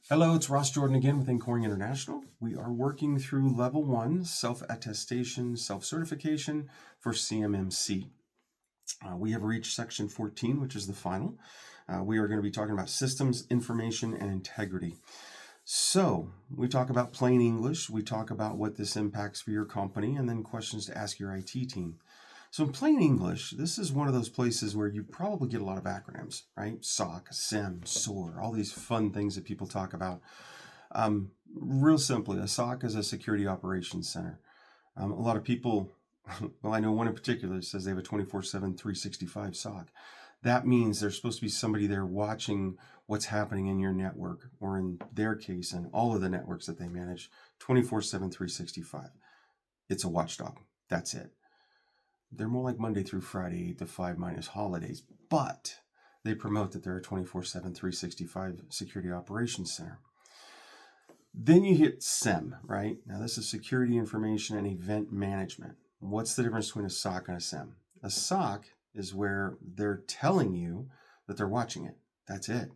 Hello, it's Ross Jordan again with Incoring International. We are working through Level 1 Self-Attestation, Self-Certification for CMMC. We have reached Section 14, which is the final. We are going to be talking about systems, information, and integrity. So we talk about plain English, we talk about what this impacts for your company, and then questions to ask your IT team. So in plain English, this is one of those places where you probably get a lot of acronyms, right? SOC, SIM, SOAR, all these fun things that people talk about. Real simply, a SOC is a Security Operations Center. A lot of people, well, I know one in particular that says they have a 24/7, 365 SOC. That means there's supposed to be somebody there watching what's happening in your network, or in their case, in all of the networks that they manage, 24/7, 365. It's a watchdog. That's it. They're more like Monday through Friday, 8 to 5 minus holidays, but they promote that they're a 24/7, 365 Security Operations Center. Then you hit SIM, right? Now this is Security Information and Event Management. What's the difference between a SOC and a SIM? A SOC is where they're telling you that they're watching it. That's it.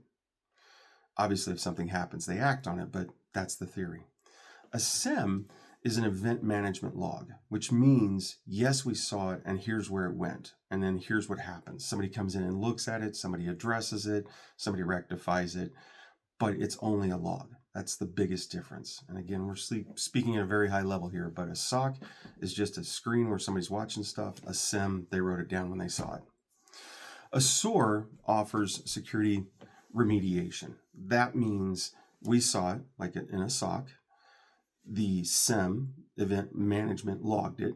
Obviously, if something happens, they act on it, but that's the theory. A SIM is an event management log, which means, yes, we saw it, and here's where it went, and then here's what happens. Somebody comes in and looks at it, somebody addresses it, somebody rectifies it, but it's only a log. That's the biggest difference. And again, we're speaking at a very high level here, but a SOC is just a screen where somebody's watching stuff. A SIM, they wrote it down when they saw it. A SOAR offers security remediation. That means we saw it, like in a SOC, the SIM, event management, logged it,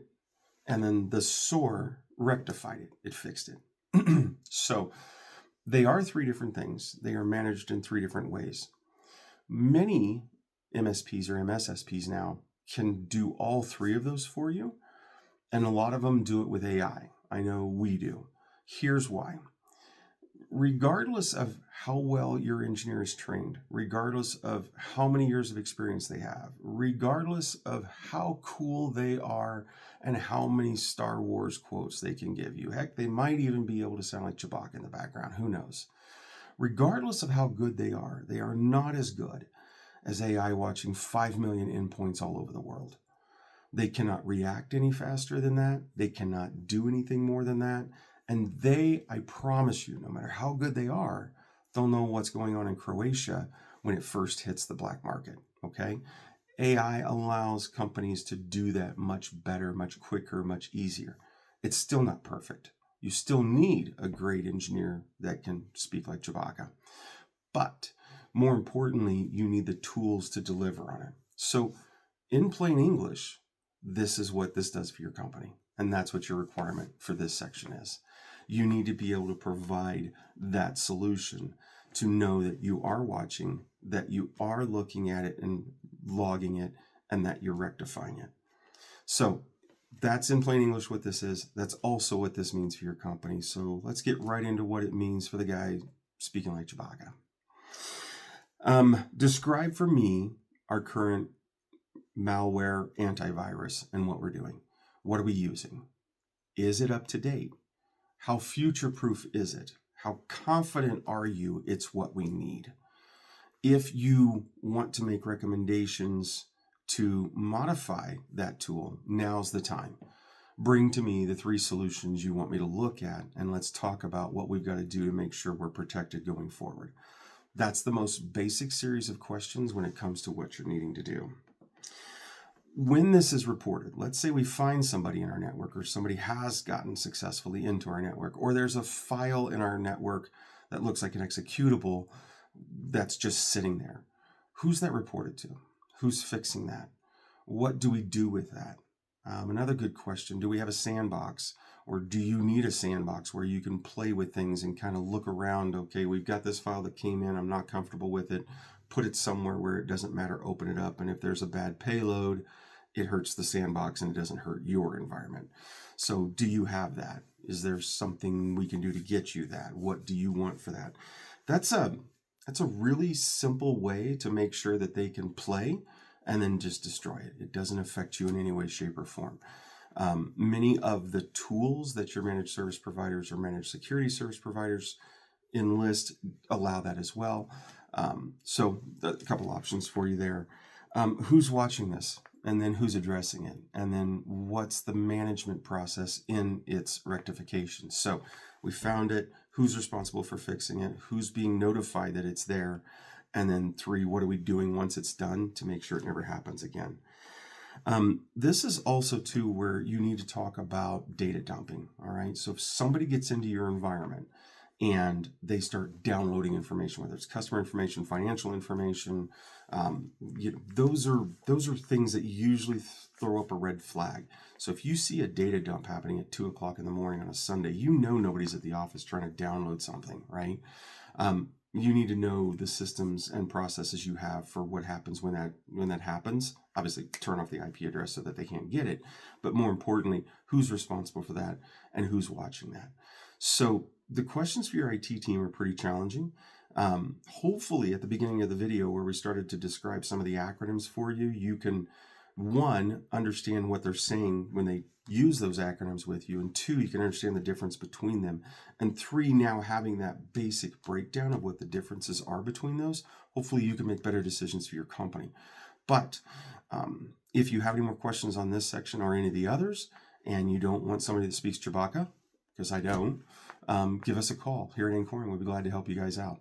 and then the SOAR rectified it. It fixed it. So they are three different things. They are managed in three different ways. Many MSPs or MSSPs now can do all three of those for you, and a lot of them do it with AI. I know we do. Here's why. Regardless of how well your engineer is trained, regardless of how many years of experience they have, regardless of how cool they are and how many Star Wars quotes they can give you, heck, they might even be able to sound like Chewbacca in the background, who knows? Regardless of how good they are not as good as AI watching 5 million endpoints all over the world. They cannot react any faster than that. They cannot do anything more than that. And they, I promise you, no matter how good they are, they'll know what's going on in Croatia when it first hits the black market, okay? AI allows companies to do that much better, much quicker, much easier. It's still not perfect. You still need a great engineer that can speak like Chewbacca. But more importantly, you need the tools to deliver on it. So in plain English, this is what this does for your company. And that's what your requirement for this section is. You need to be able to provide that solution to know that you are watching, that you are looking at it and logging it, and that you're rectifying it. So that's in plain English what this is. That's also what this means for your company. So let's get right into what it means for the guy speaking like Chewbacca. Describe for me our current malware antivirus and what we're doing. What are we using? Is it up to date? How future-proof is it? How confident are you it's what we need? If you want to make recommendations to modify that tool, now's the time. Bring to me the three solutions you want me to look at, and let's talk about what we've got to do to make sure we're protected going forward. That's the most basic series of questions when it comes to what you're needing to do. When this is reported, let's say we find somebody in our network, or somebody has gotten successfully into our network, or there's a file in our network that looks like an executable that's just sitting there. Who's that reported to? Who's fixing that? What do we do with that? Another good question, do we have a sandbox, or do you need a sandbox where you can play with things and kind of look around? Okay, we've got this file that came in, I'm not comfortable with it. Put it somewhere where it doesn't matter, open it up, and if there's a bad payload, it hurts the sandbox and it doesn't hurt your environment. So do you have that? Is there something we can do to get you that? What do you want for that? That's a really simple way to make sure that they can play and then just destroy it. It doesn't affect you in any way, shape, or form. Many of the tools that your managed service providers or managed security service providers enlist allow that as well. So a couple options for you there. Who's watching this? And then who's addressing it? And then what's the management process in its rectification? So we found it. Who's responsible for fixing it? Who's being notified that it's there? And then 3, what are we doing once it's done to make sure it never happens again? This is also too where you need to talk about data dumping. All right. So if somebody gets into your environment and they start downloading information, whether it's customer information, financial information, those are things that usually throw up a red flag. So if you see a data dump happening at 2:00 in the morning on a Sunday, nobody's at the office trying to download something, right? You need to know the systems and processes you have for what happens when that happens. Obviously, turn off the IP address so that they can't get it. But more importantly, who's responsible for that and who's watching that? So the questions for your IT team are pretty challenging. Hopefully, at the beginning of the video where we started to describe some of the acronyms for you, you can, 1, understand what they're saying when they use those acronyms with you, and 2, you can understand the difference between them, and 3, now having that basic breakdown of what the differences are between those, hopefully you can make better decisions for your company. But if you have any more questions on this section or any of the others, and you don't want somebody that speaks Chewbacca, because I don't, give us a call here at Anchoring. We'll be glad to help you guys out.